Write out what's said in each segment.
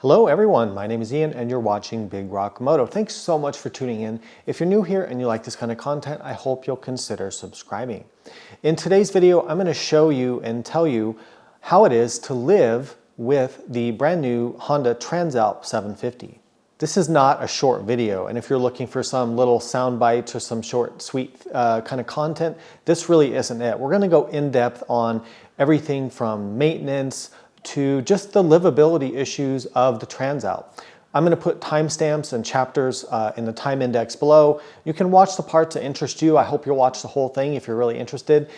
Hello everyone, my name is Ian and you're watching Big Rock Moto. Thanks so much for tuning in. If you're new here and you like this kind of content, I hope you'll consider subscribing. In today's video, I'm going to show you and tell you how it is to live with the brand new Honda Transalp 750. This is not a short video, and if you're looking for some little sound bites or some short, sweet kind of content, this really isn't it. We're going to go in depth on everything from maintenance to just the livability issues of the Transalp. I'm going to put timestamps and chapters in the time index below. You can watch the parts that interest you. I hope you'll watch the whole thing if you're really interested.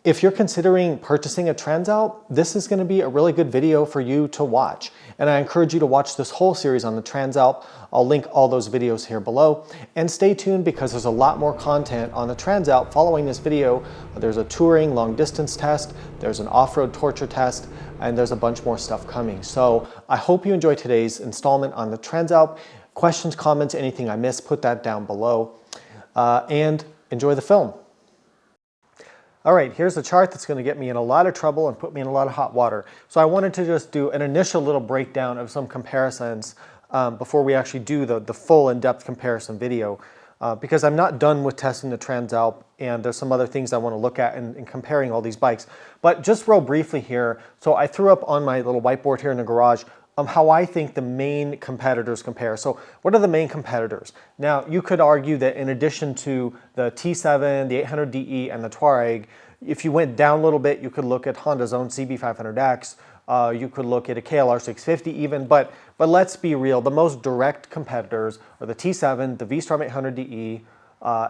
If you're considering purchasing a Transalp, this is going to be a really good video for you to watch. And I encourage you to watch this whole series on the Transalp. I'll link all those videos here below. And stay tuned because there's a lot more content on the Transalp following this video. There's a touring long distance test, there's an off-road torture test, and there's a bunch more stuff coming. So I hope you enjoy today's installment on the Transalp. Questions, comments, anything I missed, put that down below. And enjoy the film. All right, here's a chart that's going to get me in a lot of trouble and put me in a lot of hot water. So I wanted to just do an initial little breakdown of some comparisons before we actually do the full in-depth comparison video because I'm not done with testing the Transalp and there's some other things I want to look at in comparing all these bikes. But just real briefly here, so I threw up on my little whiteboard here in the garage how I think the main competitors compare. So what are the main competitors? Now you could argue that in addition to the T7, the 800DE and the Touareg, if you went down a little bit, you could look at Honda's own CB500X, you could look at a KLR 650 even, but let's be real, the most direct competitors are the T7, the v-strom 800DE,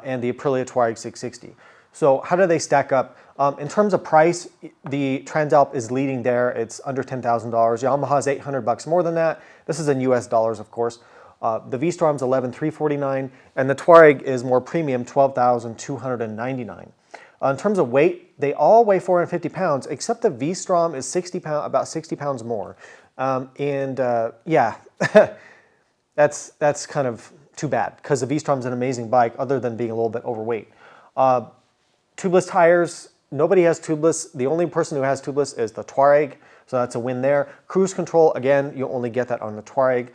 and the Aprilia Touareg 660. So how do they stack up? In terms of price, the Transalp is leading there. It's under $10,000. Yamaha's $800 more than that. This is in US dollars, of course. The v-strom's $11,349, and the Touareg is more premium, $12,299. In terms of weight, they all weigh 450 pounds, except the v-strom is about 60 pounds more. Yeah, that's kind of too bad because the v-strom's an amazing bike other than being a little bit overweight. Tubeless tires, nobody has tubeless. The only person who has tubeless is the Touareg, so that's a win there. Cruise control, again, you only get that on the Touareg.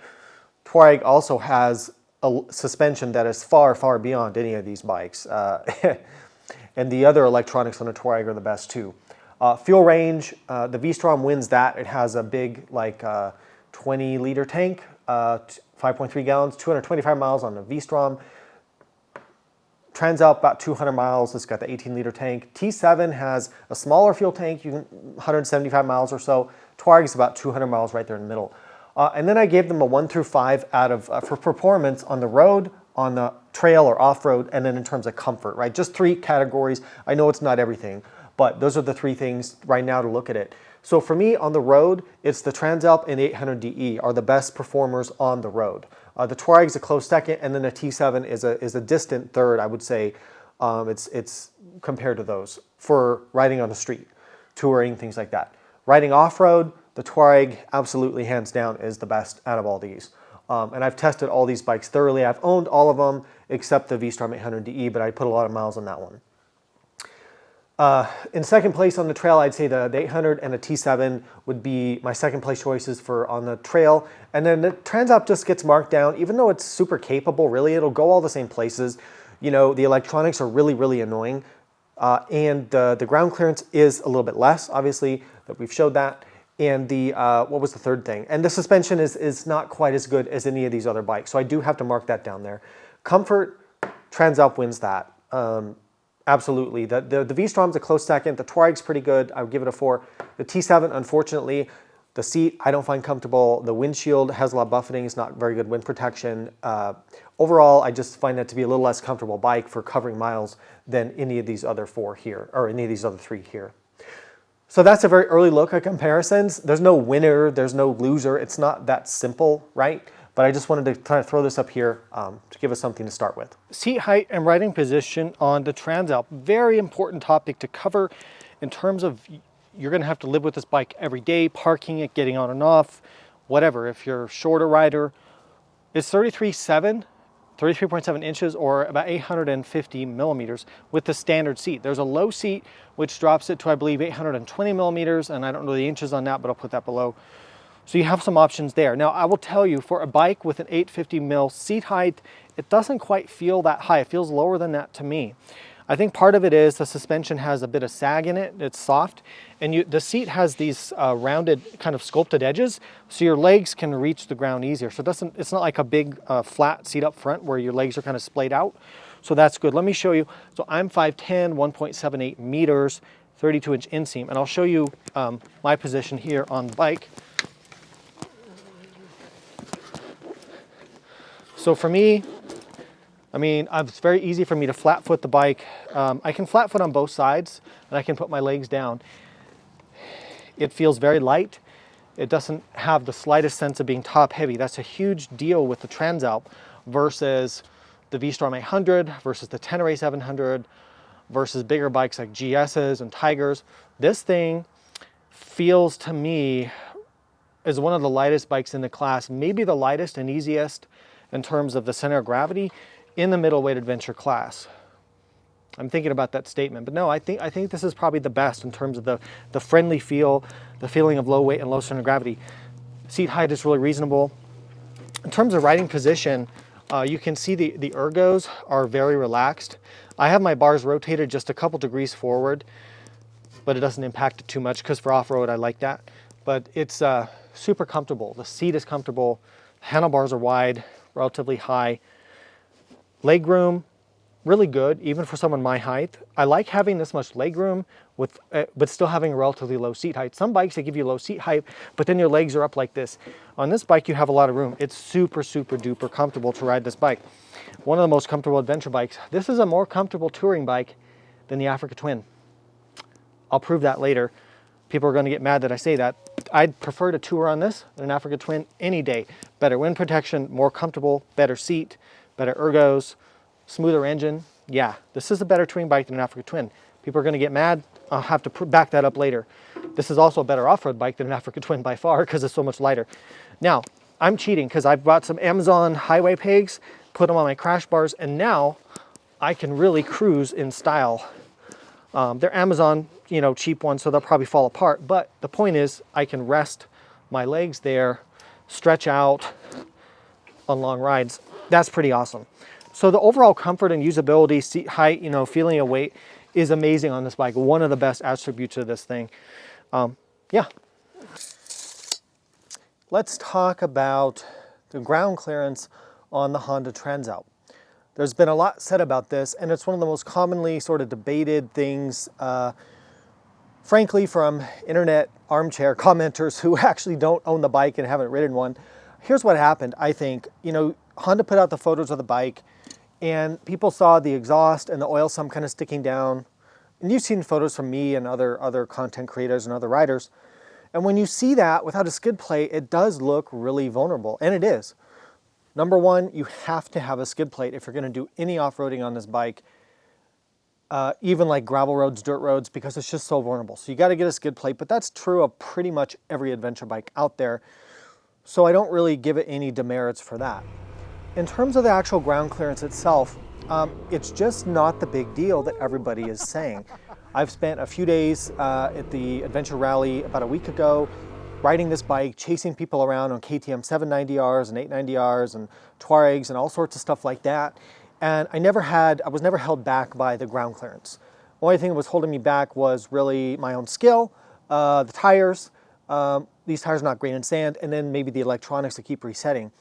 Touareg also has a suspension that is far, far beyond any of these bikes. And the other electronics on the Touareg are the best too. Fuel range, the v-strom wins that. It has a big, like 20-liter tank, 5.3 gallons, 225 miles on the v-strom. Transalp about 200 miles. It's got the 18-liter tank. T7 has a smaller fuel tank, 175 miles or so. Touareg is about 200 miles right there in the middle. And then I gave them a 1 through 5 out of for performance on the road, on the trail or off-road, and then in terms of comfort, right? Just 3 categories. I know it's not everything, but those are the 3 things right now to look at it. So for me on the road, it's the Transalp and the 800DE are the best performers on the road. The Touareg is a close second, and then the T7 is a distant third, I would say. It's compared to those for riding on the street, touring, things like that. Riding off-road, the Touareg absolutely hands down is the best out of all these. And I've tested all these bikes thoroughly. I've owned all of them except the v-strom 800DE, but I put a lot of miles on that one. In second place on the trail, I'd say the 800 and the T7 would be my second place choices for on the trail. And then the Transalp just gets marked down, even though it's super capable, really, it'll go all the same places. You know, the electronics are really, really annoying. And the ground clearance is a little bit less, obviously, that we've showed that. And the, what was the third thing? And the suspension is not quite as good as any of these other bikes. So I do have to mark that down there. Comfort, Transalp wins that. Absolutely. The v-strom's a close second. The Touareg's pretty good. I would give it a 4. The T7, unfortunately, the seat I don't find comfortable. The windshield has a lot of buffeting. It's not very good wind protection. Overall, I just find that to be a little less comfortable bike for covering miles than any of these other 4 here, or any of these other 3 here. So that's a very early look at comparisons. There's no winner. There's no loser. It's not that simple, right? But I just wanted to kind of throw this up here to give us something to start with. Seat height and riding position on the Transalp. Very important topic to cover in terms of you're going to have to live with this bike every day, parking it, getting on and off, whatever. If you're a shorter rider, it's 33.7 inches or about 850 millimeters with the standard seat. There's a low seat which drops it to, I believe, 820 millimeters, and I don't know the inches on that, but I'll put that below. So you have some options there. Now I will tell you, for a bike with an 850 mil seat height, it doesn't quite feel that high. It feels lower than that to me. I think part of it is the suspension has a bit of sag in it. It's soft, and the seat has these rounded kind of sculpted edges, so your legs can reach the ground easier. So it's not like a big flat seat up front where your legs are kind of splayed out. So that's good. Let me show you. So I'm 5'10", 1.78 meters, 32-inch inseam, and I'll show you my position here on the bike. So for me, I mean, it's very easy for me to flat foot the bike. I can flat foot on both sides, and I can put my legs down. It feels very light. It doesn't have the slightest sense of being top heavy. That's a huge deal with the Transalp versus the v-strom 800, versus the Tenere 700, versus bigger bikes like GS's and Tigers. This thing feels to me is one of the lightest bikes in the class, maybe the lightest and easiest in terms of the center of gravity in the middleweight adventure class. I'm thinking about that statement, but no, I think this is probably the best in terms of the friendly feel, the feeling of low weight and low center of gravity. Seat height is really reasonable. In terms of riding position, you can see the ergos are very relaxed. I have my bars rotated just a couple degrees forward, but it doesn't impact it too much because for off-road I like that. But it's super comfortable. The seat is comfortable, handlebars are wide, relatively high. Leg room, really good, even for someone my height. I like having this much leg room with, but still having a relatively low seat height. Some bikes, they give you low seat height, but then your legs are up like this. On this bike, you have a lot of room. It's super, super duper comfortable to ride this bike. One of the most comfortable adventure bikes. This is a more comfortable touring bike than the Africa Twin. I'll prove that later. People are going to get mad that I say that. I'd prefer to tour on this than an Africa Twin any day. Better wind protection, more comfortable, better seat, better ergos, smoother engine. Yeah, this is a better touring bike than an Africa Twin. People are going to get mad. I'll have to back that up later. This is also a better off-road bike than an Africa Twin by far because it's so much lighter. Now, I'm cheating because I've bought some Amazon highway pegs, put them on my crash bars, and now I can really cruise in style. They're Amazon, you know, cheap ones, so they'll probably fall apart. But the point is, I can rest my legs there, stretch out on long rides. That's pretty awesome. So the overall comfort and usability, seat height, you know, feeling of weight is amazing on this bike. One of the best attributes of this thing. Yeah. Let's talk about the ground clearance on the Honda Transalp. There's been a lot said about this, and it's one of the most commonly sort of debated things, frankly, from internet armchair commenters who actually don't own the bike and haven't ridden one. Here's what happened, I think. You know, Honda put out the photos of the bike, and people saw the exhaust and the oil sump kind of sticking down. And you've seen photos from me and other content creators and other riders. And when you see that without a skid plate, it does look really vulnerable, and it is. Number one, you have to have a skid plate if you're going to do any off-roading on this bike, even like gravel roads, dirt roads, because it's just so vulnerable. So you got to get a skid plate, but that's true of pretty much every adventure bike out there. So I don't really give it any demerits for that. In terms of the actual ground clearance itself, it's just not the big deal that everybody is saying. I've spent a few days at the Adventure Rally about a week ago, riding this bike, chasing people around on KTM 790Rs and 890Rs and Tuaregs and all sorts of stuff like that. And I was never held back by the ground clearance. The only thing that was holding me back was really my own skill, the tires. These tires are not great in sand, and then maybe the electronics that keep resetting.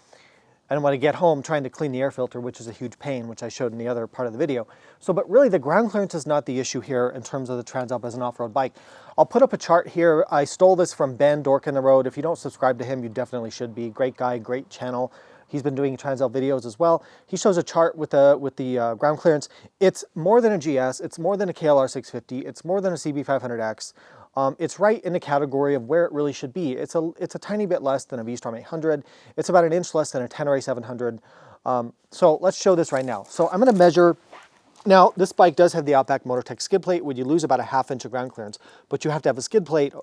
And when I get home, trying to clean the air filter, which is a huge pain, which I showed in the other part of the video. So, but really the ground clearance is not the issue here in terms of the Transalp as an off-road bike. I'll put up a chart here. I stole this from Ben Dork in the Road. If you don't subscribe to him, you definitely should be. Great guy, great channel. He's been doing Transalp videos as well. He shows a chart with the ground clearance. It's more than a GS. It's more than a KLR 650. It's more than a CB500X. It's right in the category of where it really should be. It's a tiny bit less than a v-strom 800. It's about an inch less than a Tenere 700. So let's show this right now. So I'm going to measure. Now, this bike does have the Outback Motortech skid plate, where you lose about a ½ inch of ground clearance, but you have to have a skid plate,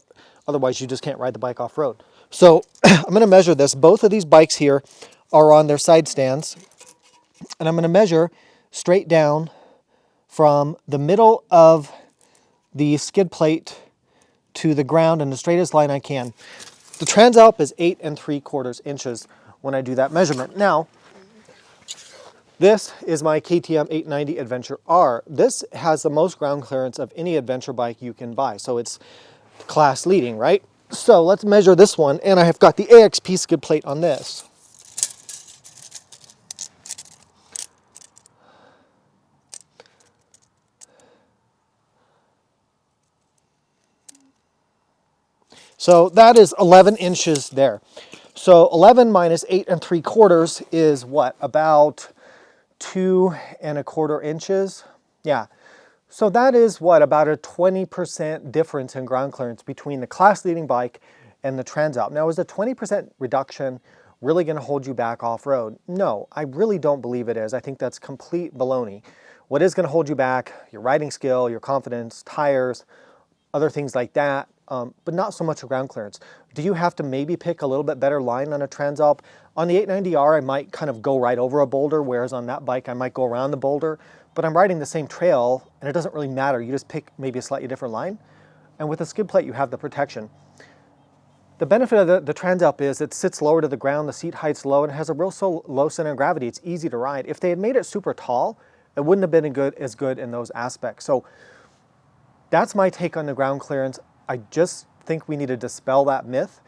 otherwise you just can't ride the bike off-road. So I'm going to measure this. Both of these bikes here are on their side stands, and I'm going to measure straight down from the middle of the skid plate to the ground in the straightest line I can. The Transalp is 8 3/4 inches when I do that measurement. Now, this is my KTM 890 Adventure R. This has the most ground clearance of any adventure bike you can buy. So it's class leading, right? So let's measure this one, and I have got the AXP skid plate on this. So that is 11 inches there. So 11 minus 8 3/4 is what? About 2 1/4 inches? Yeah. So that is what? About a 20% difference in ground clearance between the class leading bike and the Transalp. Now, is the 20% reduction really going to hold you back off-road? No, I really don't believe it is. I think that's complete baloney. What is going to hold you back? Your riding skill, your confidence, tires, other things like that. But not so much ground clearance. Do you have to maybe pick a little bit better line on a Transalp? On the 890R, I might kind of go right over a boulder, whereas on that bike, I might go around the boulder. But I'm riding the same trail, and it doesn't really matter. You just pick maybe a slightly different line. And with the skid plate, you have the protection. The benefit of the Transalp is it sits lower to the ground, the seat height's low, and it has a real low center of gravity. It's easy to ride. If they had made it super tall, it wouldn't have been as good in those aspects. So that's my take on the ground clearance. I just think we need to dispel that myth.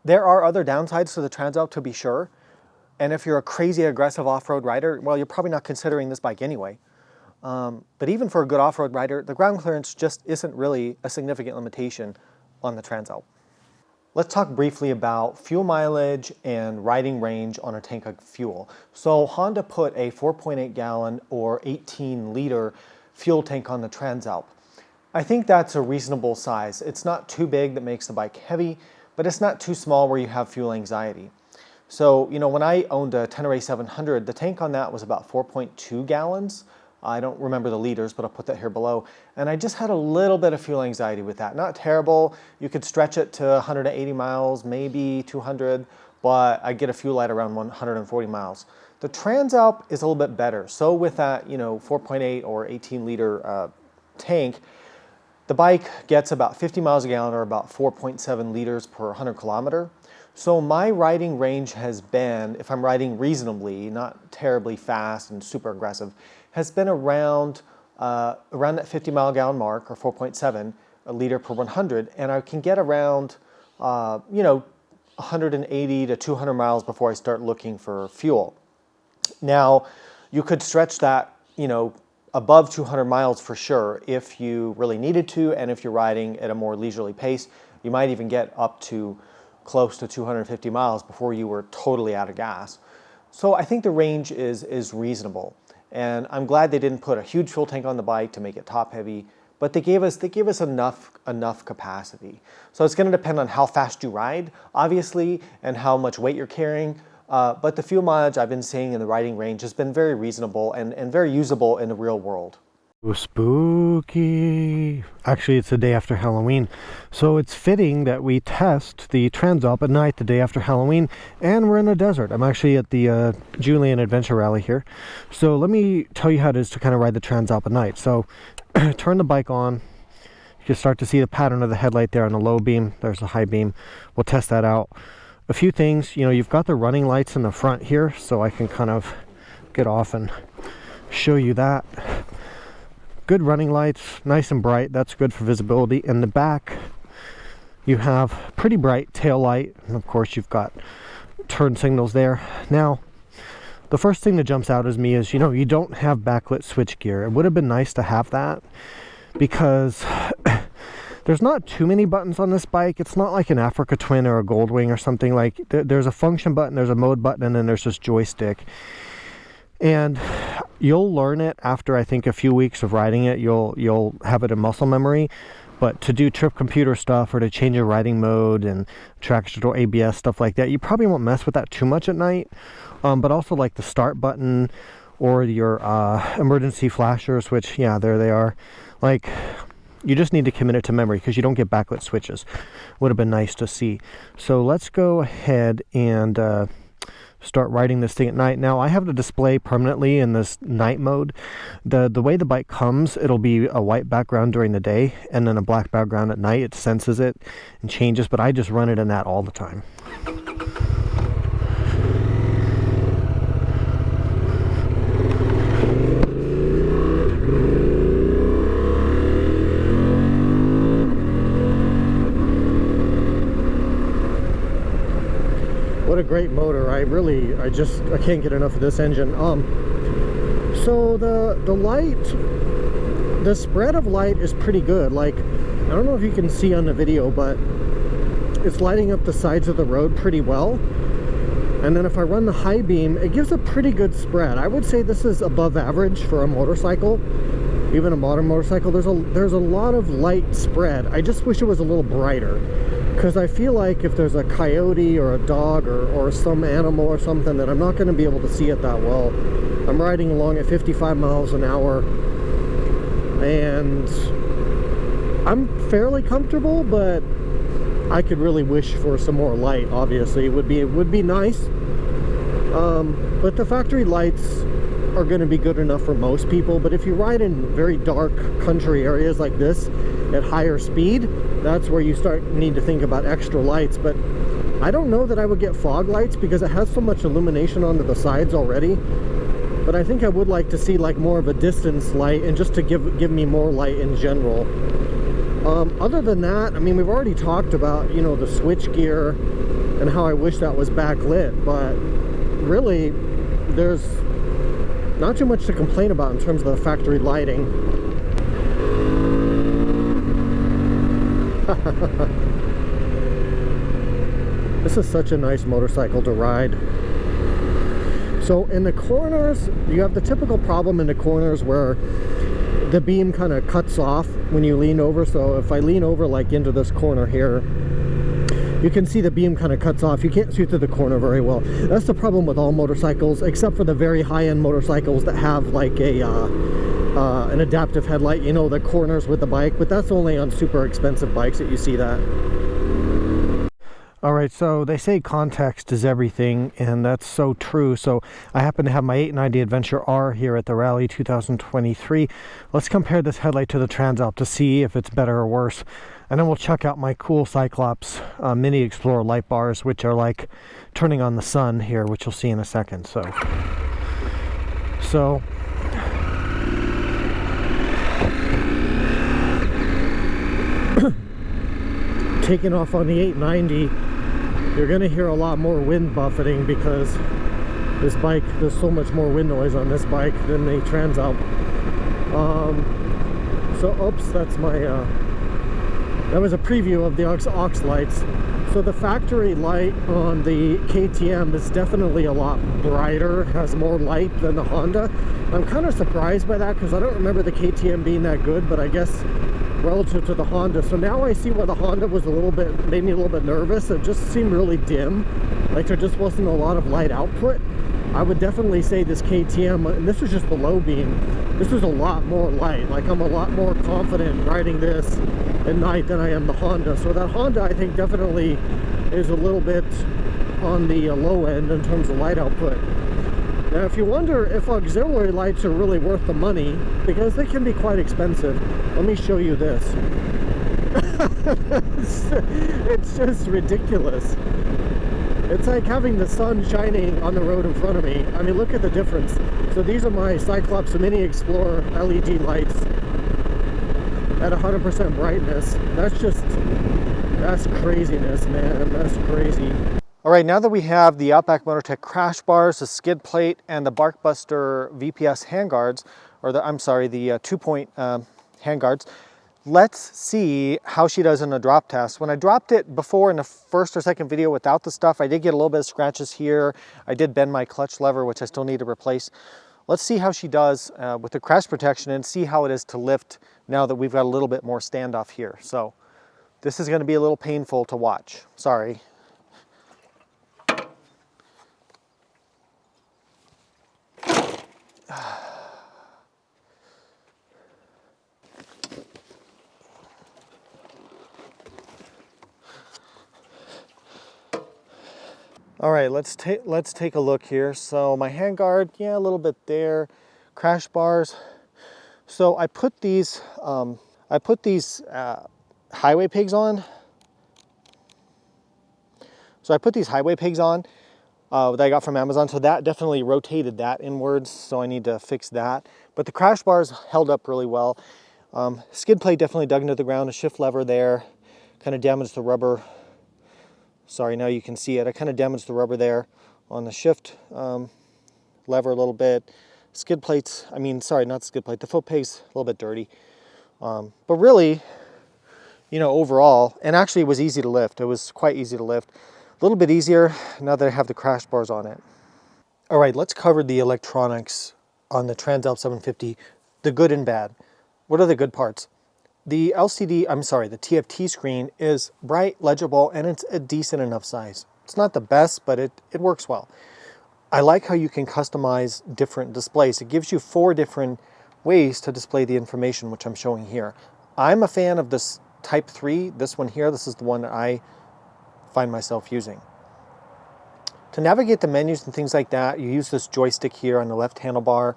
There are other downsides to the Transalp, to be sure. And if you're a crazy aggressive off-road rider, well, you're probably not considering this bike anyway. But even for a good off-road rider, the ground clearance just isn't really a significant limitation on the Transalp. Let's talk briefly about fuel mileage and riding range on a tank of fuel. So Honda put a 4.8 gallon or 18 liter fuel tank on the Transalp. I think that's a reasonable size. It's not too big that makes the bike heavy, but it's not too small where you have fuel anxiety. So, you know, when I owned a Tenere 700, the tank on that was about 4.2 gallons. I don't remember the liters, but I'll put that here below. And I just had a little bit of fuel anxiety with that. Not terrible. You could stretch it to 180 miles, maybe 200, but I get a fuel light around 140 miles. The Transalp is a little bit better. So with that, you know, 4.8 or 18 liter tank, the bike gets about 50 miles a gallon or about 4.7 liters per 100 kilometer. So my riding range has been, if I'm riding reasonably, not terribly fast and super aggressive, has been around that 50 mile gallon mark, or 4.7 a liter per 100, and I can get around, you know, 180 to 200 miles before I start looking for fuel. Now, you could stretch that, you know, above 200 miles for sure if you really needed to, and if you're riding at a more leisurely pace, you might even get up to close to 250 miles before you were totally out of gas. So I think the range is reasonable, and I'm glad they didn't put a huge fuel tank on the bike to make it top heavy, but they gave us enough capacity. So it's going to depend on how fast you ride, obviously, and how much weight you're carrying. But the fuel mileage I've been seeing in the riding range has been very reasonable and very usable in the real world. Spooky. Actually, it's the day after Halloween, so it's fitting that we test the Transalp at night the day after Halloween, and we're in the desert. I'm actually at the Julian Adventure Rally here. So let me tell you how it is to kind of ride the Transalp at night. So turn the bike on. You can start to see the pattern of the headlight there on the low beam. There's the high beam. We'll test that out. A few things, you know, you've got the running lights in the front here, so I can kind of get off and show you that. Good running lights, nice and bright. That's good for visibility. In the back, you have pretty bright tail light, and of course you've got turn signals there. Now, the first thing that jumps out at me is, you know, you don't have backlit switch gear. It would have been nice to have that, because there's not too many buttons on this bike. It's not like an Africa Twin or a Goldwing or something. Like there's a function button, there's a mode button, and then there's this joystick. And you'll learn it after, I think, a few weeks of riding it. You'll have it in muscle memory. But to do trip computer stuff or to change your riding mode and traction control, ABS, stuff like that, you probably won't mess with that too much at night. But also like the start button or your emergency flashers, which, yeah, there they are. Like, you just need to commit it to memory because you don't get backlit switches. Would have been nice to see. So let's go ahead and start riding this thing at night. Now I have the display permanently in this night mode. The way the bike comes, it'll be a white background during the day and then a black background at night. It senses it and changes, but I just run it in that all the time. What a great motor. I can't get enough of this engine. So the light, the spread of light is pretty good. Like, I don't know if you can see on the video, but it's lighting up the sides of the road pretty well. And then if I run the high beam, it gives a pretty good spread. I would say this is above average for a motorcycle, even a modern motorcycle. There's a lot of light spread. I just wish it was a little brighter, because I feel like if there's a coyote or a dog or some animal or something, that I'm not going to be able to see it that well. I'm riding along at 55 miles an hour and I'm fairly comfortable, but I could really wish for some more light. Obviously it would be nice, but the factory lights are going to be good enough for most people. But if you ride in very dark country areas like this at higher speed, that's where you need to think about extra lights. But I don't know that I would get fog lights because it has so much illumination onto the sides already. But I think I would like to see like more of a distance light, and just to give me more light in general. Other than that, I mean, we've already talked about, you know, the switch gear and how I wish that was backlit, but really there's not too much to complain about in terms of the factory lighting. This is such a nice motorcycle to ride. So in the corners, you have the typical problem in the corners where the beam kind of cuts off when you lean over. So if I lean over like into this corner here, you can see the beam kind of cuts off. You can't see through the corner very well. That's the problem with all motorcycles, except for the very high-end motorcycles that have like an adaptive headlight, you know, the corners with the bike. But that's only on super expensive bikes that you see that. Alright, so they say context is everything, and that's so true. So I happen to have my 890 Adventure R here at the Rally 2023. Let's compare this headlight to the Transalp to see if it's better or worse. And then we'll check out my cool Cyclops Mini Explorer light bars, which are like turning on the sun here, which you'll see in a second. So taking off on the 890, you're going to hear a lot more wind buffeting because this bike, there's so much more wind noise on this bike than the Transalp. Oops, that's my that was a preview of the aux lights. So the factory light on the KTM is definitely a lot brighter, has more light than the Honda. I'm kind of surprised by that because I don't remember the KTM being that good, but I guess relative to the Honda. So now I see why the Honda was made me a little bit nervous. It just seemed really dim, like there just wasn't a lot of light output. I would definitely say this KTM, and this is just the low beam, this is a lot more light. Like I'm a lot more confident riding this at night than I am the Honda. So that Honda, I think, definitely is a little bit on the low end in terms of light output. Now if you wonder if auxiliary lights are really worth the money, because they can be quite expensive, let me show you this. It's just ridiculous. It's like having the sun shining on the road in front of me. I mean, look at the difference. So these are my Cyclops Mini Explorer LED lights at 100% brightness. That's craziness, man. That's crazy. All right, now that we have the Outback Motortech crash bars, the skid plate, and the Barkbuster VPS handguards, or the 2-point handguards, let's see how she does in a drop test. When I dropped it before in the first or second video without the stuff, I did get a little bit of scratches here. I did bend my clutch lever, which I still need to replace. Let's see how she does with the crash protection and see how it is to lift now that we've got a little bit more standoff here. So this is going to be a little painful to watch. Sorry. All right, let's take a look here. So my handguard, yeah, a little bit there. Crash bars. So I put these highway pigs on. So I put these highway pigs on that I got from Amazon. So that definitely rotated that inwards. So I need to fix that. But the crash bars held up really well. Skid plate definitely dug into the ground. A shift lever there, kind of damaged the rubber. Sorry, now you can see it. I kind of damaged the rubber there on the shift lever a little bit. Skid plates, I mean, sorry, not skid plate, the foot pegs a little bit dirty. But really, you know, overall, and actually it was easy to lift. It was quite easy to lift. A little bit easier now that I have the crash bars on it. All right, let's cover the electronics on the Transalp 750, the good and bad. What are the good parts? The the TFT screen is bright, legible, and it's a decent enough size. It's not the best, but it works well. I like how you can customize different displays. It gives you 4 different ways to display the information, which I'm showing here. I'm a fan of this Type 3, this one here. This is the one that I find myself using. To navigate the menus and things like that, you use this joystick here on the left handlebar,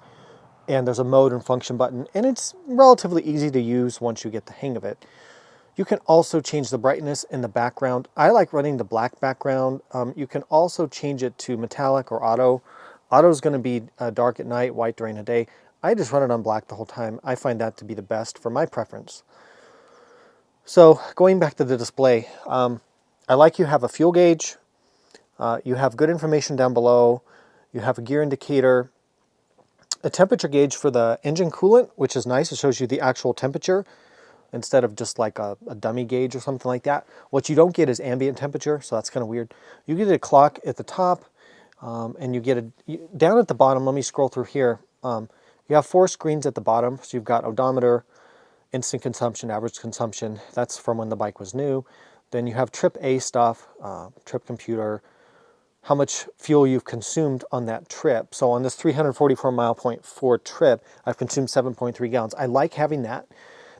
and there's a mode and function button, and it's relatively easy to use once you get the hang of it. You can also change the brightness in the background. I like running the black background. You can also change it to metallic or auto. Auto is going to be dark at night, white during the day. I just run it on black the whole time. I find that to be the best for my preference. So going back to the display, I like you have a fuel gauge. You have good information down below. You have a gear indicator. A temperature gauge for the engine coolant, which is nice. It shows you the actual temperature instead of just like a dummy gauge or something like that. What you don't get is ambient temperature, so that's kind of weird. You get a clock at the top, and you get down at the bottom. Let me scroll through here. You have 4 screens at the bottom. So you've got odometer, instant consumption, average consumption. That's from when the bike was new. Then you have trip A stuff, trip computer, how much fuel you've consumed on that trip. So on this 344 mile point 4 trip, I've consumed 7.3 gallons. I like having that.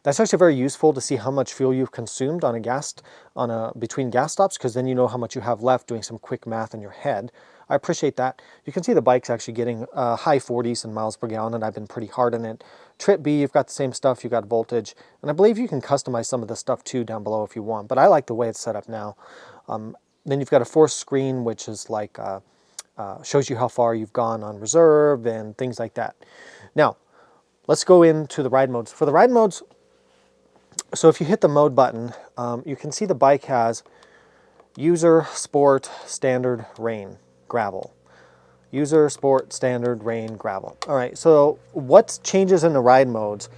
That's actually very useful to see how much fuel you've consumed between gas stops, because then you know how much you have left doing some quick math in your head. I appreciate that. You can see the bike's actually getting high 40s in miles per gallon, and I've been pretty hard on it. Trip B, you've got the same stuff, you've got voltage, and I believe you can customize some of this stuff too down below if you want, but I like the way it's set up now. Then you've got a 4th screen, which is like, shows you how far you've gone on reserve and things like that. Now, let's go into the ride modes. For the ride modes, so if you hit the mode button, you can see the bike has user, sport, standard, rain, gravel. User, sport, standard, rain, gravel. All right, so what changes in the ride modes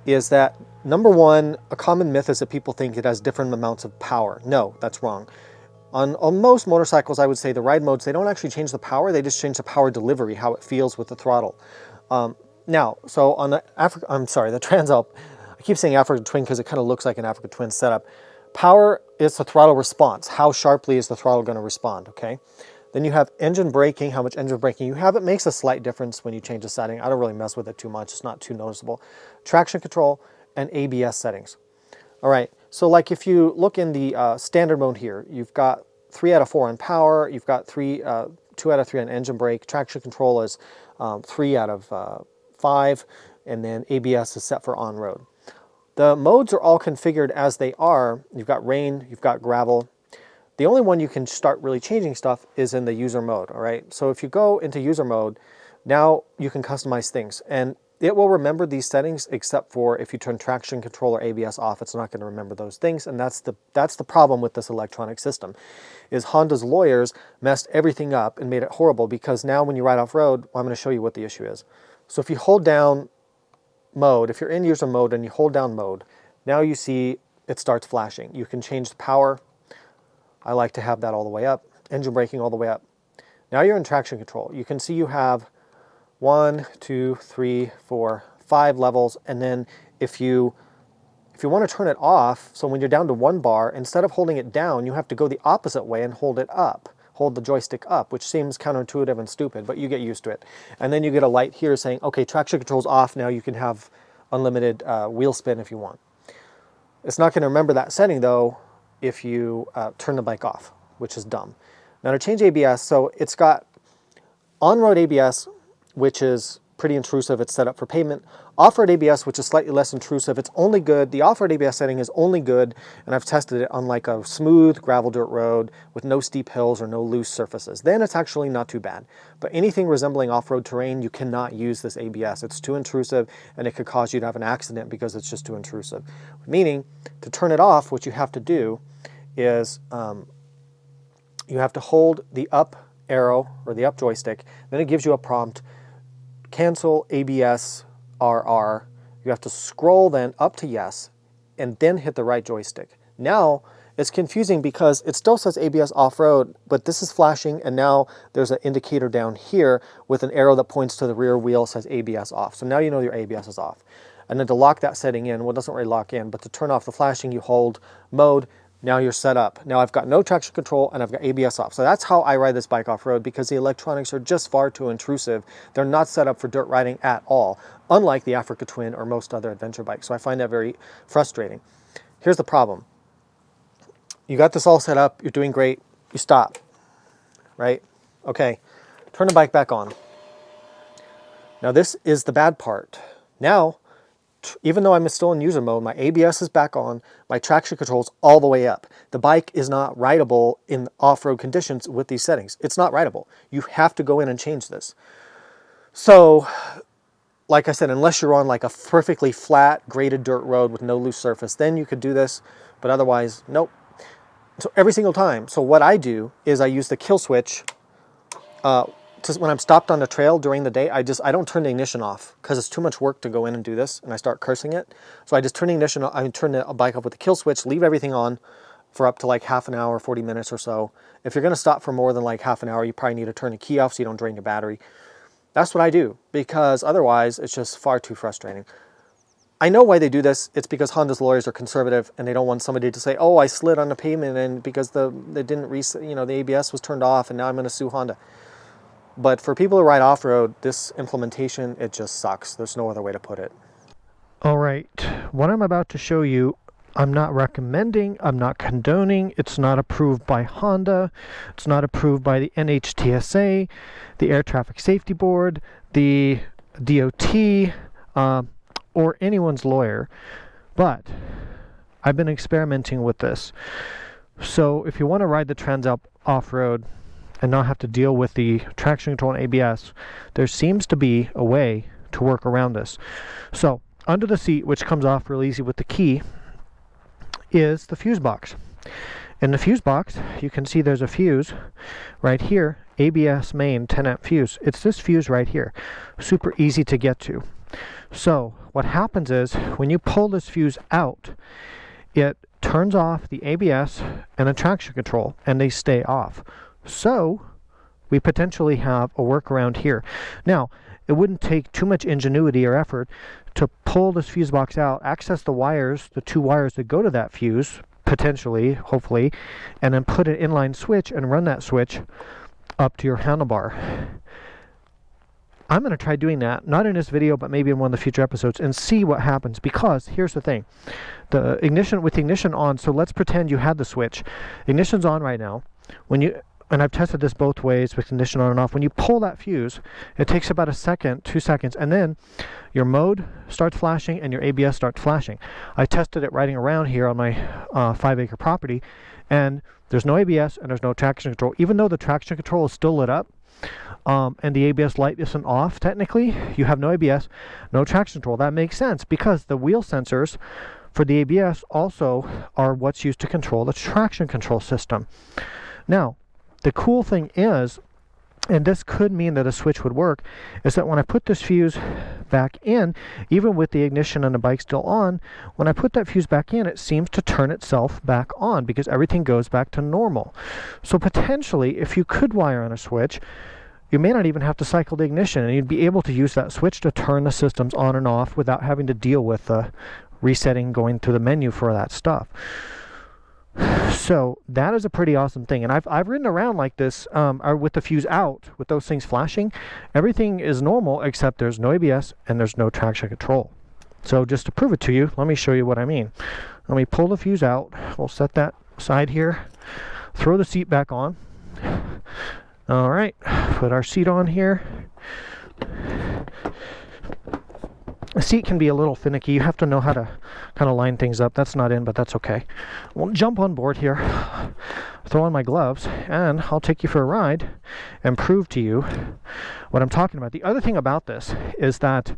is that, number one, a common myth is that people think it has different amounts of power. No, that's wrong. On most motorcycles, I would say the ride modes, they don't actually change the power, they just change the power delivery, how it feels with the throttle. Now, so on the Transalp, I keep saying Africa Twin because it kind of looks like an Africa Twin setup. Power is the throttle response. How sharply is the throttle going to respond, okay? Then you have engine braking, how much engine braking you have. It makes a slight difference when you change the setting. I don't really mess with it too much. It's not too noticeable. Traction control and ABS settings. All right, so like if you look in the standard mode here, you've got 3 out of 4 on power, you've got 2 out of 3 on engine brake, traction control is 3 out of 5, and then ABS is set for on-road. The modes are all configured as they are. You've got rain, you've got gravel. The only one you can start really changing stuff is in the user mode, all right? So if you go into user mode, now you can customize things, and it will remember these settings, except for if you turn traction control or ABS off, it's not going to remember those things, and that's the problem with this electronic system, is Honda's lawyers messed everything up and made it horrible, because now when you ride off-road, well, I'm going to show you what the issue is. So if you hold down mode, if you're in user mode and you hold down mode, now you see it starts flashing. You can change the power. I like to have that all the way up. Engine braking all the way up. Now you're in traction control. You can see you have 1, 2, 3, 4, 5 levels, and then if you want to turn it off, so when you're down to 1 bar, instead of holding it down, you have to go the opposite way and hold it up. Hold the joystick up, which seems counterintuitive and stupid, but you get used to it. And then you get a light here saying, okay, traction control's off, now you can have unlimited wheel spin if you want. It's not going to remember that setting though if you turn the bike off, which is dumb. Now to change ABS, so it's got on-road ABS, which is pretty intrusive. It's set up for pavement. Off-road ABS, which is slightly less intrusive. It's only good, the off-road ABS setting is only good, and I've tested it on like a smooth gravel dirt road with no steep hills or no loose surfaces. Then it's actually not too bad. But anything resembling off-road terrain, you cannot use this ABS. It's too intrusive, and it could cause you to have an accident because it's just too intrusive. Meaning, to turn it off, what you have to do is you have to hold the up arrow or the up joystick. Then it gives you a prompt, cancel ABS RR. You have to scroll then up to yes and then hit the right joystick. Now it's confusing because it still says ABS off-road, but this is flashing, and now there's an indicator down here with an arrow that points to the rear wheel, says ABS off. So now you know your ABS is off. And then to lock that setting in, well, it doesn't really lock in, but to turn off the flashing, you hold mode. Now you're set up. Now I've got no traction control and I've got ABS off. So that's how I ride this bike off-road, because the electronics are just far too intrusive. They're not set up for dirt riding at all, unlike the Africa Twin or most other adventure bikes. So I find that very frustrating. Here's the problem. You got this all set up, you're doing great, you stop, right? Okay, turn the bike back on. Now this is the bad part. Now, even though I'm still in user mode, my ABS is back on, my traction control's all the way up. The bike is not rideable in off-road conditions with these settings. It's not rideable. You have to go in and change this. So, like I said, unless you're on like a perfectly flat, graded dirt road with no loose surface, then you could do this, but otherwise, nope. So every single time. So what I do is I use the kill switch when I'm stopped on the trail during the day. I don't turn the ignition off because it's too much work to go in and do this, and I start cursing it. So I just turn the ignition off, I turn the bike off with the kill switch, leave everything on for up to like half an hour, 40 minutes or so. If you're gonna stop for more than like half an hour, you probably need to turn the key off so you don't drain your battery. That's what I do, because otherwise it's just far too frustrating. I know why they do this. It's because Honda's lawyers are conservative and they don't want somebody to say, oh, I slid on the pavement and because they didn't reset, you know, the ABS was turned off and now I'm gonna sue Honda. But for people who ride off-road, this implementation, it just sucks. There's no other way to put it. All right, what I'm about to show you, I'm not recommending, I'm not condoning, it's not approved by Honda, it's not approved by the NHTSA, the Air Traffic Safety Board, the DOT, or anyone's lawyer, but I've been experimenting with this. So if you want to ride the Transalp off-road and not have to deal with the traction control and ABS, there seems to be a way to work around this. So under the seat, which comes off real easy with the key, is the fuse box. In the fuse box, you can see there's a fuse right here, ABS main 10 amp fuse. It's this fuse right here, super easy to get to. So what happens is when you pull this fuse out, it turns off the ABS and the traction control, and they stay off. So we potentially have a workaround here. Now, it wouldn't take too much ingenuity or effort to pull this fuse box out, access the wires, the two wires that go to that fuse, potentially, hopefully, and then put an inline switch and run that switch up to your handlebar. I'm going to try doing that, not in this video, but maybe in one of the future episodes, and see what happens. Because here's the thing, the ignition, with the ignition on, so let's pretend you had the switch. Ignition's on right now. And I've tested this both ways with ignition on and off. When you pull that fuse, it takes about a second, 2 seconds, and then your mode starts flashing and your ABS starts flashing. I tested it riding around here on my 5-acre property, and there's no ABS and there's no traction control. Even though the traction control is still lit up, and the ABS light isn't off, technically, you have no ABS, no traction control. That makes sense because the wheel sensors for the ABS also are what's used to control the traction control system. Now, the cool thing is, and this could mean that a switch would work, is that when I put this fuse back in, even with the ignition and the bike still on, when I put that fuse back in, it seems to turn itself back on because everything goes back to normal. So potentially, if you could wire on a switch, you may not even have to cycle the ignition, and you'd be able to use that switch to turn the systems on and off without having to deal with resetting, going through the menu for that stuff. So that is a pretty awesome thing, and I've ridden around like this with the fuse out, with those things flashing. Everything is normal except there's no ABS and there's no traction control. So just to prove it to you, let me show you what I mean. Let me pull the fuse out. We'll set that aside here, throw the seat back on, All right, put our seat on here. The seat can be a little finicky. You have to know how to kind of line things up. That's not in, but that's okay. We'll jump on board here, throw on my gloves, and I'll take you for a ride and prove to you what I'm talking about. The other thing about this is that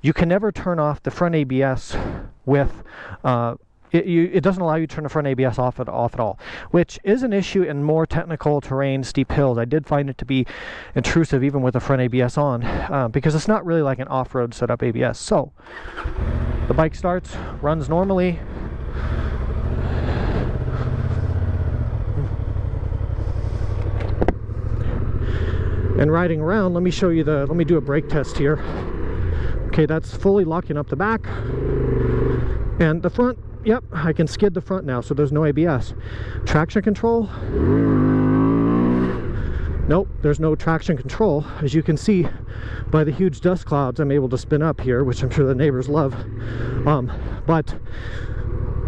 you can never turn off the front ABS with it doesn't allow you to turn the front ABS off at all, which is an issue in more technical terrain, steep hills. I did find it to be intrusive even with the front ABS on, because it's not really like an off-road setup ABS. So the bike starts, runs normally. And riding around, let me do a brake test here. Okay, that's fully locking up the back. And the front, yep, I can skid the front now, so there's no ABS. Traction control, nope, there's no traction control. As you can see by the huge dust clouds I'm able to spin up here, which I'm sure the neighbors love. But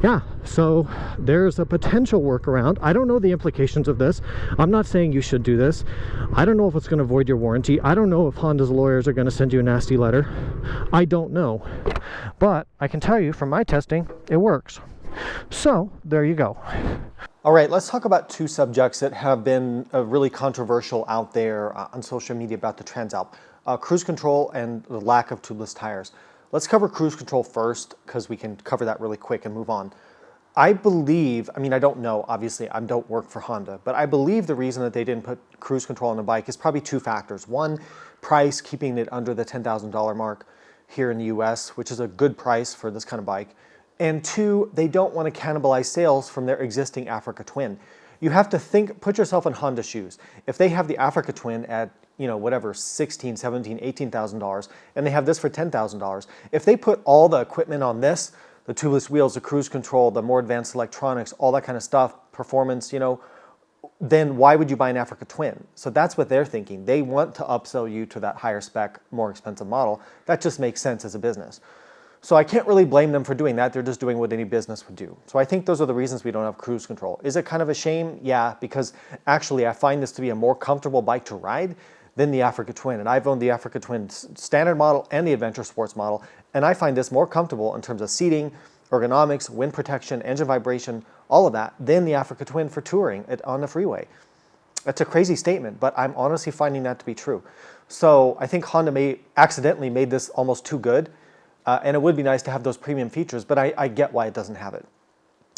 yeah, so there's a potential workaround. I don't know the implications of this. I'm not saying you should do this. I don't know if it's going to void your warranty. I don't know if Honda's lawyers are going to send you a nasty letter. I don't know. But I can tell you from my testing, it works. So there you go. All right, let's talk about two subjects that have been really controversial out there on social media about the Transalp. Cruise control and the lack of tubeless tires. Let's cover cruise control first, because we can cover that really quick and move on. I believe, I mean, I don't know, obviously, I don't work for Honda, but I believe the reason that they didn't put cruise control on the bike is probably two factors. One, price, keeping it under the $10,000 mark here in the US, which is a good price for this kind of bike. And two, they don't want to cannibalize sales from their existing Africa Twin. You have to think, put yourself in Honda shoes. If they have the Africa Twin at, you know, whatever, $16,000, $17,000, $18,000, and they have this for $10,000, if they put all the equipment on this, the tubeless wheels, the cruise control, the more advanced electronics, all that kind of stuff, performance, you know, then why would you buy an Africa Twin? So that's what they're thinking. They want to upsell you to that higher spec, more expensive model. That just makes sense as a business. So I can't really blame them for doing that. They're just doing what any business would do. So I think those are the reasons we don't have cruise control. Is it kind of a shame? Yeah, because actually I find this to be a more comfortable bike to ride than the Africa Twin. And I've owned the Africa Twin standard model and the Adventure Sports model. And I find this more comfortable in terms of seating, ergonomics, wind protection, engine vibration, all of that, than the Africa Twin for touring on the freeway. That's a crazy statement, but I'm honestly finding that to be true. So I think Honda accidentally made this almost too good. And it would be nice to have those premium features, but I get why it doesn't have it.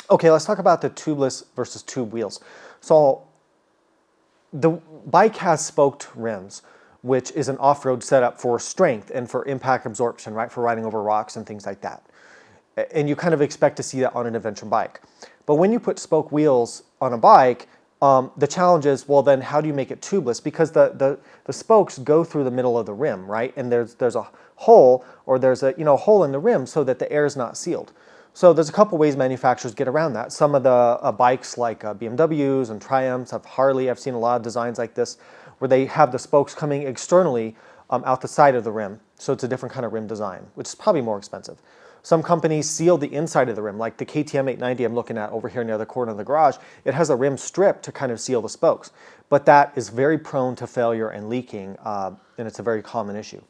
Okay, let's talk about the tubeless versus tube wheels. So the bike has spoked rims, which is an off-road setup for strength and for impact absorption, right? For riding over rocks and things like that. And you kind of expect to see that on an adventure bike. But when you put spoke wheels on a bike, the challenge is, well, then how do you make it tubeless? Because the spokes go through the middle of the rim, right? And there's a hole, or there's a hole in the rim so that the air is not sealed. So there's a couple ways manufacturers get around that. Some of the bikes like BMWs and Triumphs, Harley, I've seen a lot of designs like this where they have the spokes coming externally out the side of the rim. So it's a different kind of rim design, which is probably more expensive. Some companies seal the inside of the rim, like the KTM 890 I'm looking at over here near the corner of the garage. It has a rim strip to kind of seal the spokes, but that is very prone to failure and leaking, and it's a very common issue.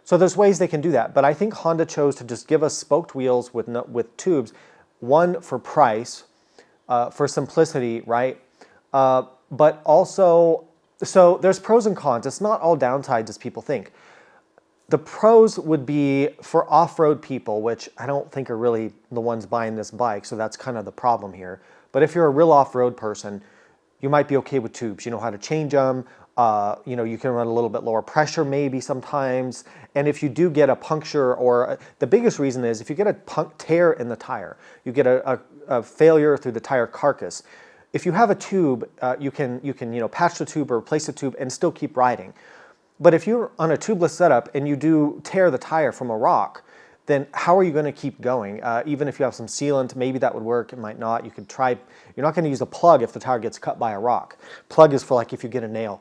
So there's ways they can do that, but I think Honda chose to just give us spoked wheels with tubes, one for price, for simplicity, right? But also, so there's pros and cons. It's not all downsides as people think. The pros would be for off-road people, which I don't think are really the ones buying this bike, so that's kind of the problem here. But if you're a real off-road person, you might be okay with tubes. You know how to change them. You can run a little bit lower pressure maybe sometimes. And if you do get a puncture, or the biggest reason is if you get a tear in the tire, you get a failure through the tire carcass. If you have a tube, you can patch the tube or replace the tube and still keep riding. But if you're on a tubeless setup and you do tear the tire from a rock, then how are you going to keep going? Even if you have some sealant, maybe that would work, it might not. You could try, you're not going to use a plug if the tire gets cut by a rock. Plug is for like if you get a nail.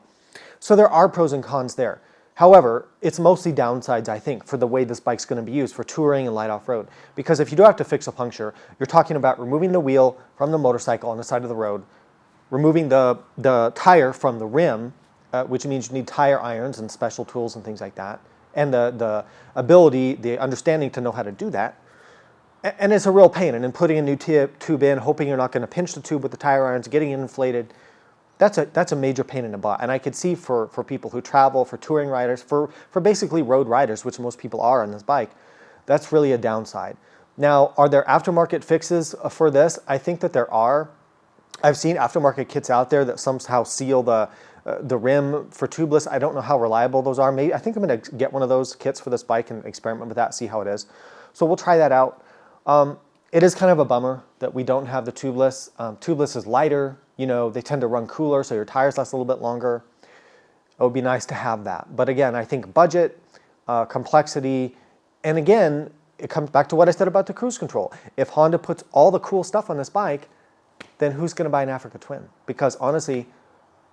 So there are pros and cons there. However, it's mostly downsides, I think, for the way this bike's going to be used for touring and light off-road. Because if you do have to fix a puncture, you're talking about removing the wheel from the motorcycle on the side of the road, removing the tire from the rim, which means you need tire irons and special tools and things like that, and the ability, the understanding to know how to do that. And it's a real pain. And then putting a new tube in, hoping you're not going to pinch the tube with the tire irons, getting it inflated, that's a major pain in the butt. And I could see for people who travel, for touring riders, for basically road riders, which most people are on this bike, that's really a downside. Now, are there aftermarket fixes for this? I think that there are. I've seen aftermarket kits out there that somehow seal the rim for tubeless. I don't know how reliable those are. Maybe I think I'm going to get one of those kits for this bike and experiment with that, see how it is. So we'll try that out. It is kind of a bummer that we don't have the tubeless. Tubeless is lighter. You know, they tend to run cooler, so your tires last a little bit longer. It would be nice to have that. But again, I think budget, complexity, and again, it comes back to what I said about the cruise control. If Honda puts all the cool stuff on this bike, then who's going to buy an Africa Twin? Because honestly,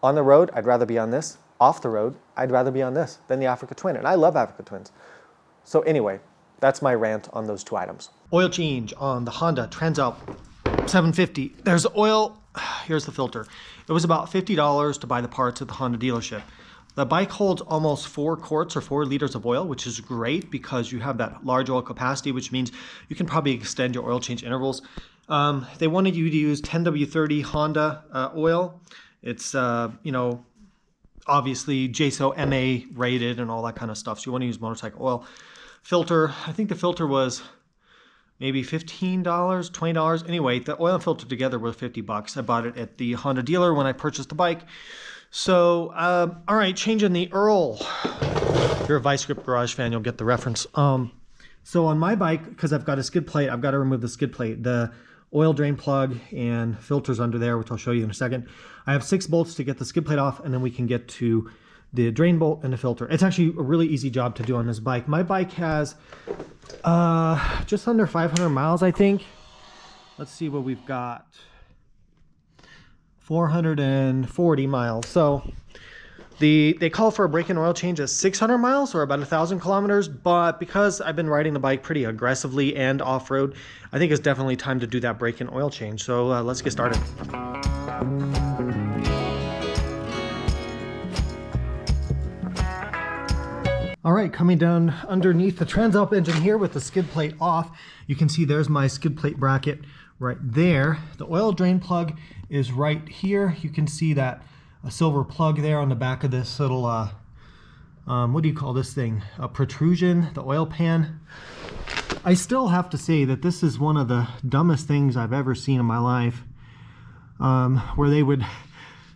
on the road, I'd rather be on this. Off the road, I'd rather be on this than the Africa Twin. And I love Africa Twins. So anyway, that's my rant on those two items. Oil change on the Honda Transalp 750. There's oil. Here's the filter. It was about $50 to buy the parts at the Honda dealership. The bike holds almost 4 quarts or 4 liters of oil, which is great because you have that large oil capacity, which means you can probably extend your oil change intervals. They wanted you to use 10W30 Honda oil. It's, you know, obviously JSO MA rated and all that kind of stuff. So you want to use motorcycle oil. Filter, I think the filter was maybe $15, $20. Anyway, the oil and filter together were $50. I bought it at the Honda dealer when I purchased the bike. So, all right, changing the Earl. If you're a Vice Grip Garage fan, you'll get the reference. So on my bike, because I've got a skid plate, I've got to remove the skid plate. The oil drain plug and filters under there, which I'll show you in a second. I have 6 bolts to get the skid plate off, and then we can get to the drain bolt and the filter. It's actually a really easy job to do on this bike. My bike has just under 500 miles, I think. Let's see what we've got. 440 miles. So they call for a break-in oil change at 600 miles or about 1,000 kilometers, but because I've been riding the bike pretty aggressively and off-road, I think it's definitely time to do that break-in oil change. So let's get started. All right, coming down underneath the Transalp engine here with the skid plate off, you can see there's my skid plate bracket right there. The oil drain plug is right here. You can see that a silver plug there on the back of this little, what do you call this thing? A protrusion, the oil pan. I still have to say that this is one of the dumbest things I've ever seen in my life, where they would,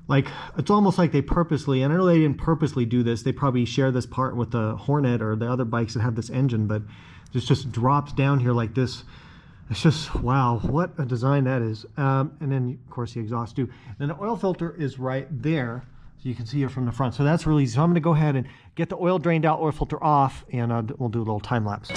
like, it's almost like they purposely, and I know they didn't purposely do this, they probably share this part with the Hornet or the other bikes that have this engine, but it just drops down here like this. It's just, wow, what a design that is. And then, of course, the exhaust too. And the oil filter is right there, so you can see it from the front. So that's really easy. So I'm going to go ahead and get the oil drained out, oil filter off, and we'll do a little time lapse.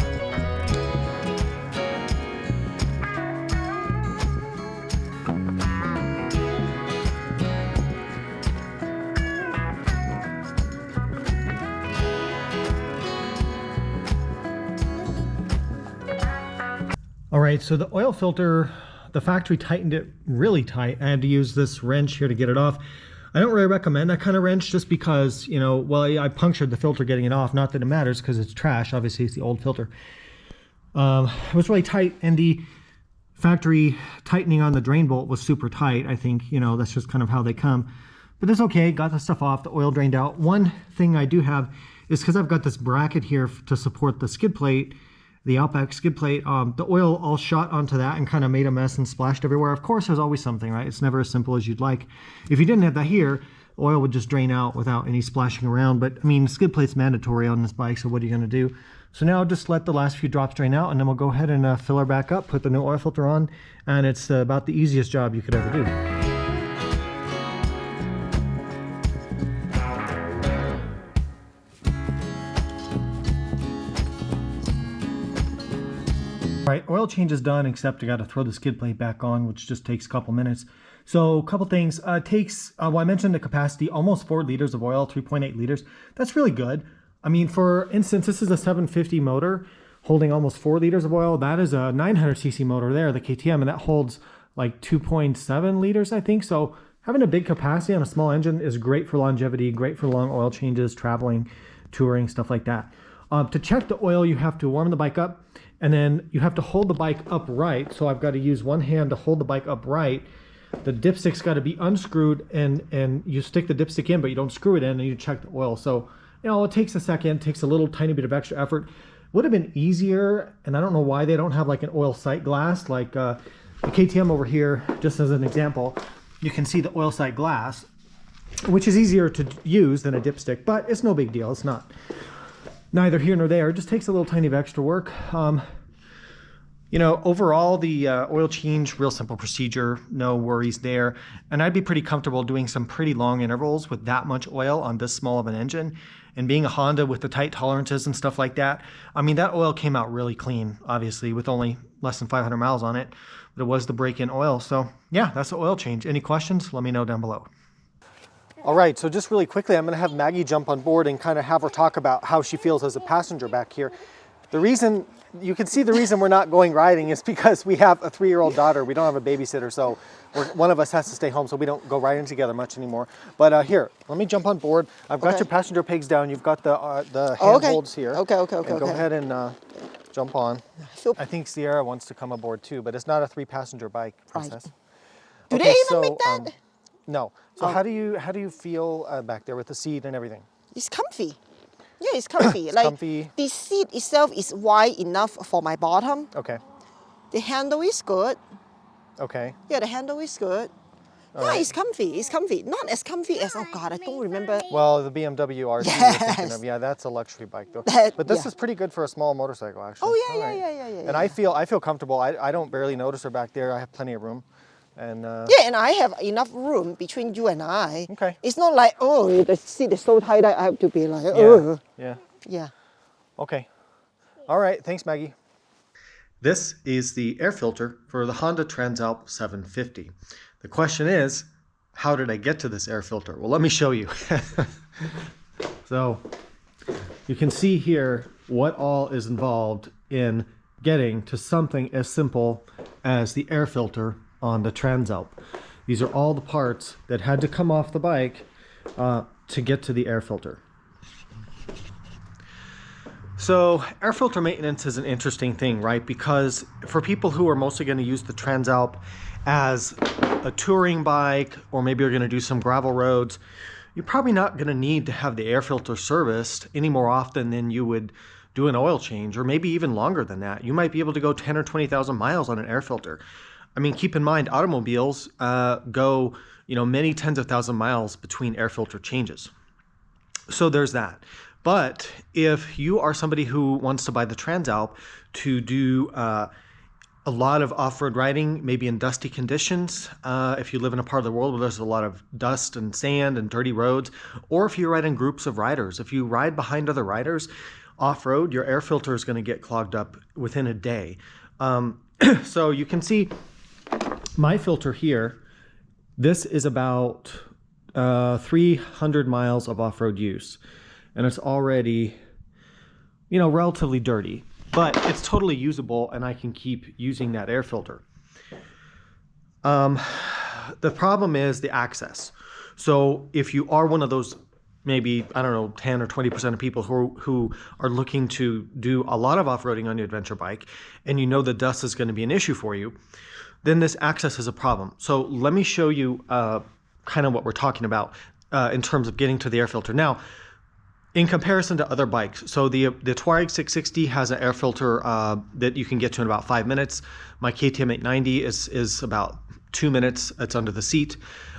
All right, so the oil filter, the factory tightened it really tight. I had to use this wrench here to get it off. I don't really recommend that kind of wrench just because, you know, well, I punctured the filter getting it off. Not that it matters because it's trash. Obviously, it's the old filter. It was really tight, and the factory tightening on the drain bolt was super tight. I think, you know, that's just kind of how they come. But it's okay. Got the stuff off, the oil drained out. One thing I do have is because I've got this bracket here to support the skid plate, the Outback skid plate, the oil all shot onto that and kind of made a mess and splashed everywhere. Of course, there's always something, right? It's never as simple as you'd like. If you didn't have that here, oil would just drain out without any splashing around. But I mean, skid plate's mandatory on this bike, so what are you gonna do? So now just let the last few drops drain out, and then we'll go ahead and fill her back up, put the new oil filter on, and it's about the easiest job you could ever do. All right, oil change is done, except I got to throw the skid plate back on, which just takes a couple minutes. So a couple things. It takes, well, I mentioned the capacity, almost 4 liters of oil, 3.8 liters. That's really good. I mean, for instance, this is a 750 motor holding almost 4 liters of oil. That is a 900cc motor there, the KTM, and that holds like 2.7 liters, I think. So having a big capacity on a small engine is great for longevity, great for long oil changes, traveling, touring, stuff like that. To check the oil, you have to warm the bike up, and then you have to hold the bike upright. So I've got to use one hand to hold the bike upright. The dipstick's got to be unscrewed, and you stick the dipstick in, but you don't screw it in, and you check the oil. So, you know, it takes a second, takes a little tiny bit of extra effort. Would have been easier, and I don't know why they don't have like an oil sight glass, like the KTM over here, just as an example. You can see the oil sight glass, which is easier to use than a dipstick, but it's no big deal. It's not neither here nor there. It just takes a little tiny bit of extra work. You know, overall, the oil change, real simple procedure, no worries there. And I'd be pretty comfortable doing some pretty long intervals with that much oil on this small of an engine. And being a Honda with the tight tolerances and stuff like that, I mean, that oil came out really clean, obviously, with only less than 500 miles on it. But it was the break-in oil. So yeah, that's the oil change. Any questions? Let me know down below. All right, so just really quickly, I'm going to have Maggie jump on board and kind of have her talk about how she feels as a passenger back here. The reason, you can see the reason we're not going riding is because we have a 3-year-old daughter. We don't have a babysitter, so one of us has to stay home, so we don't go riding together much anymore. But here, let me jump on board. I've got your passenger pegs down. You've got the handholds here. Okay. Go ahead and jump on. I think Sierra wants to come aboard too, but it's not a 3-passenger bike, Princess. Do they even make that? No. So how do you feel back there with the seat and everything? It's comfy. Yeah, it's comfy. It's like comfy. The seat itself is wide enough for my bottom. Okay. The handle is good. Okay. Yeah, the handle is good. Yeah, it's comfy. It's comfy. Not as comfy as, oh God, I don't remember. Well, the BMW RT you're thinking of, yeah, that's a luxury bike though. But this is pretty good for a small motorcycle, actually. Oh yeah. And I feel comfortable. I don't barely notice her back there. I have plenty of room. And yeah, and I have enough room between you and I. Okay. It's not like, oh, the seat is so tight that I have to be like, oh. Yeah. Okay. All right. Thanks, Maggie. This is the air filter for the Honda Transalp 750. The question is, how did I get to this air filter? Well, let me show you. So you can see here what all is involved in getting to something as simple as the air filter on the Transalp. These are all the parts that had to come off the bike to get to the air filter. So air filter maintenance is an interesting thing, right? Because for people who are mostly going to use the Transalp as a touring bike, or maybe you're going to do some gravel roads, you're probably not going to need to have the air filter serviced any more often than you would do an oil change, or maybe even longer than that. You might be able to go 10 or 20,000 miles on an air filter. I mean, keep in mind, automobiles go, many tens of thousands of miles between air filter changes. So there's that. But if you are somebody who wants to buy the Transalp to do a lot of off-road riding, maybe in dusty conditions, if you live in a part of the world where there's a lot of dust and sand and dirty roads, or if you ride in groups of riders, if you ride behind other riders off-road, your air filter is going to get clogged up within a day. So you can see my filter here, this is about 300 miles of off-road use. And it's already, relatively dirty. But it's totally usable, and I can keep using that air filter. The problem is the access. So if you are one of those, maybe, 10 or 20% of people who are looking to do a lot of off-roading on your adventure bike, and you know the dust is going to be an issue for you, then this access is a problem. So let me show you kind of what we're talking about in terms of getting to the air filter. Now, in comparison to other bikes, so the Touareg 660 has an air filter that you can get to in about 5 minutes. My KTM 890 is about 2 minutes. It's under the seat.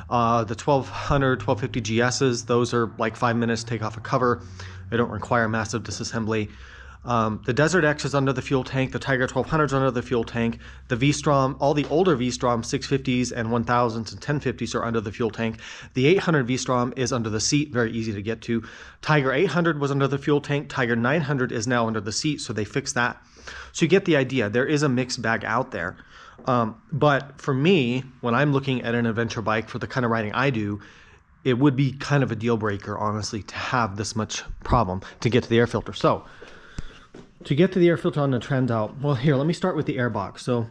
The 1200, 1250 GSs, those are like 5 minutes, take off a cover. They don't require massive disassembly. The Desert X is under the fuel tank. The Tiger 1200 is under the fuel tank. The v-strom, all the older v-strom 650s and 1000s and 1050s are under the fuel tank. The 800 v-strom is under the seat, very easy to get to. Tiger 800 was under the fuel tank. Tiger 900 is now under the seat, so they fixed that. So you get the idea. There is a mixed bag out there. But for me, when I'm looking at an adventure bike for the kind of riding I do, it would be kind of a deal breaker, honestly, to have this much problem to get to the air filter. So to get to the air filter on the Transalp, well, here, let me start with the air box. So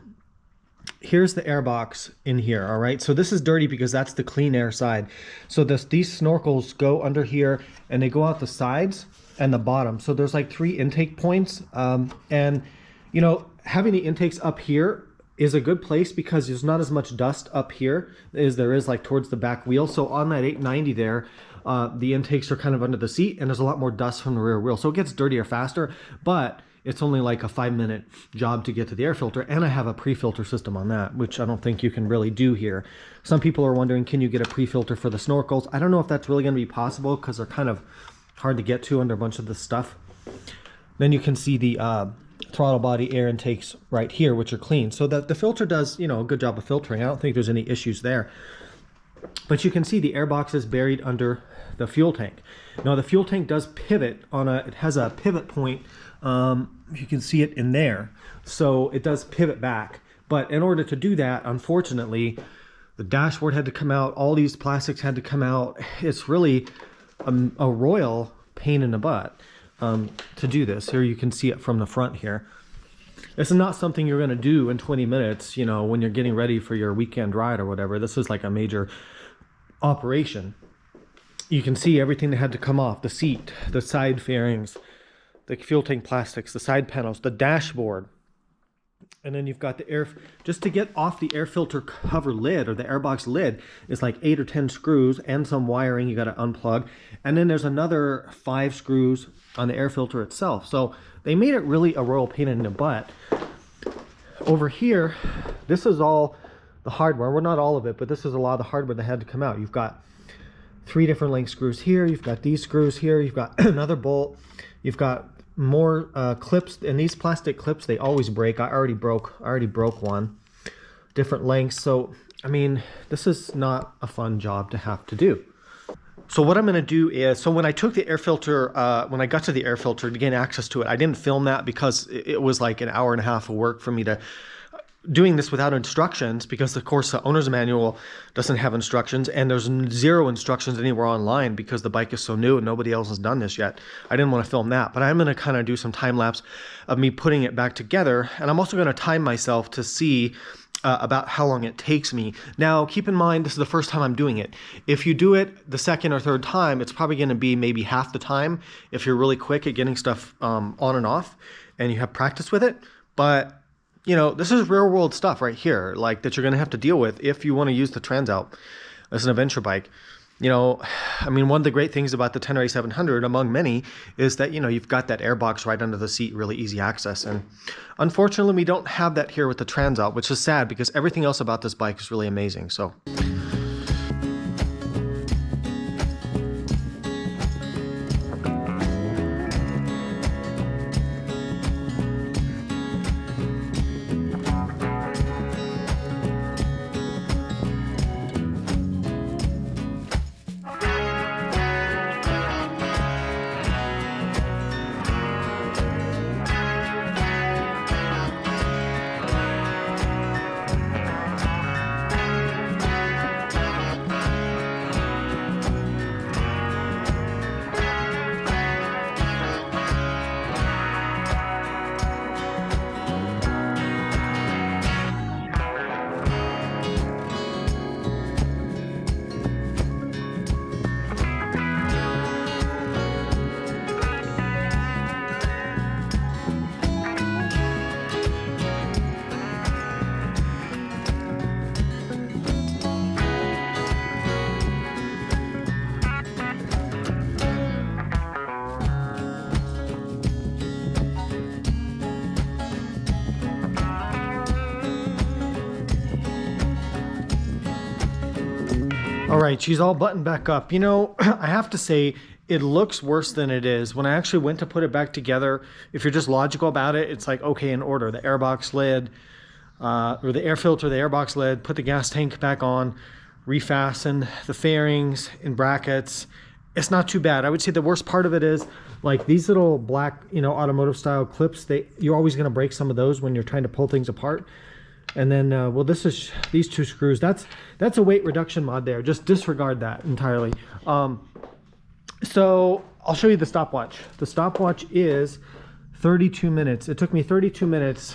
here's the air box in here, all right? So this is dirty because that's the clean air side. So these snorkels go under here and they go out the sides and the bottom. So there's like 3 intake points. And, you know, having the intakes up here is a good place because there's not as much dust up here as there is like towards the back wheel. So on that 890 there, the intakes are kind of under the seat and there's a lot more dust from the rear wheel. So it gets dirtier faster, but it's only like a 5-minute job to get to the air filter. And I have a pre-filter system on that, which I don't think you can really do here. Some people are wondering, can you get a pre-filter for the snorkels? I don't know if that's really gonna be possible because they're kind of hard to get to under a bunch of this stuff. Then you can see the throttle body air intakes right here, which are clean. So that the filter does, you know, a good job of filtering. I don't think there's any issues there. But you can see the air box is buried under the fuel tank. Now the fuel tank does pivot on it has a pivot point. You can see it in there. So it does pivot back. But in order to do that, unfortunately, the dashboard had to come out. All these plastics had to come out. It's really a royal pain in the butt to do this. Here you can see it from the front here. This is not something you're going to do in 20 minutes, you know, when you're getting ready for your weekend ride or whatever. This is like a major operation. You can see everything that had to come off: the seat, the side fairings, the fuel tank plastics, the side panels, the dashboard. And then you've got the air, just to get off the air filter cover lid or the airbox lid is like 8 or 10 screws and some wiring you got to unplug. And then there's another 5 screws on the air filter itself. So they made it really a royal pain in the butt. Over here, this is all the hardware. Well, not all of it, but this is a lot of the hardware that had to come out. You've got 3 different length screws here. You've got these screws here. You've got another bolt. You've got more clips, and these plastic clips, they always break. I already broke one. Different lengths. So I mean, this is not a fun job to have to do. So what I'm going to do is, so when I took the air filter, when I got to the air filter to gain access to it, I didn't film that because it was like an hour and a half of work for me to doing this without instructions, because of course the owner's manual doesn't have instructions, and there's 0 instructions anywhere online because the bike is so new and nobody else has done this yet. I didn't want to film that, but I'm going to kind of do some time lapse of me putting it back together, and I'm also going to time myself to see about how long it takes me. Now keep in mind, this is the first time I'm doing it. If you do it the second or third time, it's probably going to be maybe half the time if you're really quick at getting stuff on and off and you have practice with it. But you know, this is real world stuff right here, like that you're going to have to deal with if you want to use the Transalp as an adventure bike. You know, I mean, one of the great things about the Tenere 700, among many, is that, you know, you've got that airbox right under the seat, really easy access. And unfortunately, we don't have that here with the Transalp, which is sad because everything else about this bike is really amazing. So all right, she's all buttoned back up. You know, I have to say, it looks worse than it is. When I actually went to put it back together, if you're just logical about it, it's like, okay, in order. The airbox lid, or the air filter, the airbox lid, put the gas tank back on, refasten the fairings in brackets. It's not too bad. I would say the worst part of it is, like, these little black, you know, automotive style clips, you're always going to break some of those when you're trying to pull things apart. And then, well, this is these 2 screws. That's a weight reduction mod there. Just disregard that entirely. So I'll show you the stopwatch. The stopwatch is 32 minutes. It took me 32 minutes.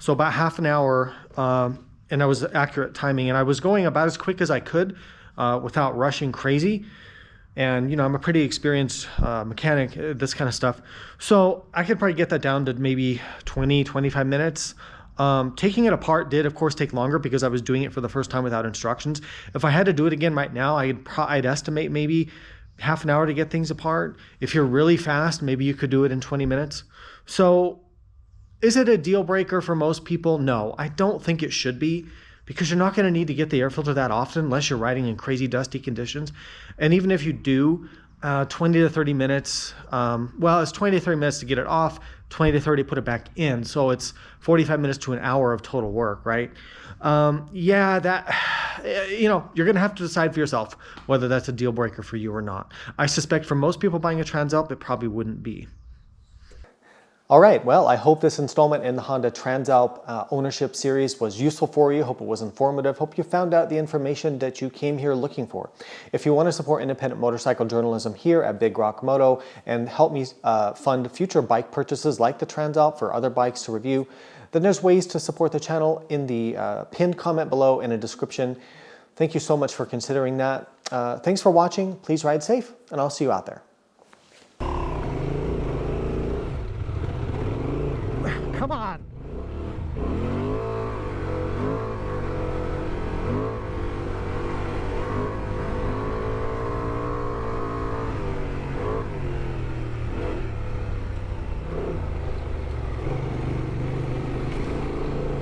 So about half an hour, and I was accurate timing, and I was going about as quick as I could without rushing crazy. And, you know, I'm a pretty experienced mechanic, this kind of stuff. So I could probably get that down to maybe 20, 25 minutes. Taking it apart did, of course, take longer because I was doing it for the first time without instructions. If I had to do it again right now, I'd estimate maybe half an hour to get things apart. If you're really fast, maybe you could do it in 20 minutes. So is it a deal breaker for most people? No, I don't think it should be, because you're not going to need to get the air filter that often unless you're riding in crazy dusty conditions. And even if you do, 20 to 30 minutes, well, it's 20 to 30 minutes to get it off, 20 to 30 put it back in. So it's 45 minutes to an hour of total work, right? Yeah, that, you know, you're going to have to decide for yourself whether that's a deal breaker for you or not. I suspect for most people buying a Transalp, it probably wouldn't be. All right, well, I hope this installment in the Honda Transalp ownership series was useful for you. Hope it was informative. Hope you found out the information that you came here looking for. If you want to support independent motorcycle journalism here at Big Rock Moto and help me fund future bike purchases like the Transalp for other bikes to review, then there's ways to support the channel in the pinned comment below in a description. Thank you so much for considering that. Thanks for watching. Please ride safe, and I'll see you out there.